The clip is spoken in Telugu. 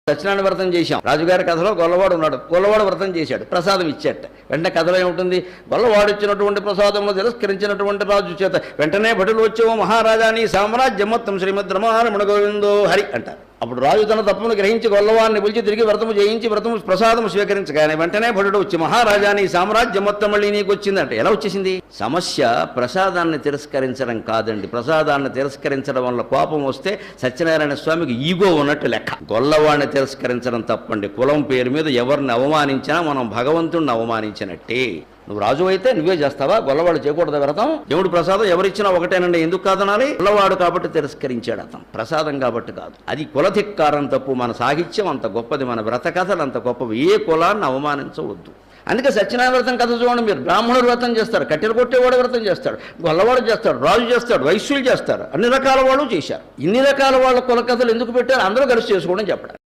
సత్యనారాయణ వ్రతం చేశాం. రాజుగారి కథలో గొల్లవాడు ఉన్నాడు. గొల్లవాడు వ్రతం చేశాడు, ప్రసాదం ఇచ్చాట. వెంటనే కథలో ఏముంటుంది? గొల్లవాడు ఇచ్చినటువంటి ప్రసాదంలో తిరస్కరించినటువంటి రాజు చేత వెంటనే భటులు వచ్చేవో మహారాజా నీ సామ్రాజ్యం మొత్తం శ్రీమద్ రమణ గోవిందో హరి అంటారు. అప్పుడు రాజు తన తప్పును గ్రహించి గొల్లవాడిని పిలిచి తిరిగి వ్రతము చేయించి వ్రతము ప్రసాదము స్వీకరించగానే వెంటనే భటుడు వచ్చి మహారాజా నీ సామ్రాజ్యం మొత్తం మళ్ళీ నీకు వచ్చిందంటే ఎలా వచ్చేసింది? సమస్య ప్రసాదాన్ని తిరస్కరించడం కాదండి. ప్రసాదాన్ని తిరస్కరించడం వల్ల కోపం వస్తే సత్యనారాయణ స్వామికి ఈగో ఉన్నట్టు లెక్క. గొల్లవాడిని తిరస్కరించడం తప్పండి. కులం పేరు మీద ఎవరిని అవమానించినా మనం భగవంతుడిని అవమానించినట్టే. నువ్వు రాజు అయితే నువ్వే చేస్తావా? గొల్లవాడు చేయకూడదు వ్రతం. దేవుడు ప్రసాదం ఎవరిచ్చినా ఒకటేనండి, ఎందుకు కాదనాలి? గొల్లవాడు కాబట్టి తిరస్కరించాడు అతను, ప్రసాదం కాబట్టి కాదు. అది కులధిక్కారం తప్పు. మన సాహిత్యం అంత గొప్పది, మన వ్రత కథలు అంత గొప్పవి. ఏ కులాన్ని అవమానించవద్దు. అందుకే సత్యనారాయణ వ్రతం కథ చూడండి మీరు. బ్రాహ్మణుడు వ్రతం చేస్తారు, కట్టెలు కొట్టేవాడు వ్రతం చేస్తాడు, గొల్లవాడు చేస్తాడు, రాజు చేస్తాడు, వైశ్యులు చేస్తారు, అన్ని రకాల వాళ్ళు చేశారు. ఇన్ని రకాల వాళ్ళ కుల కథలు ఎందుకు పెట్టారు? అందరూ కలిసి చేసుకోవడం చెప్పడం.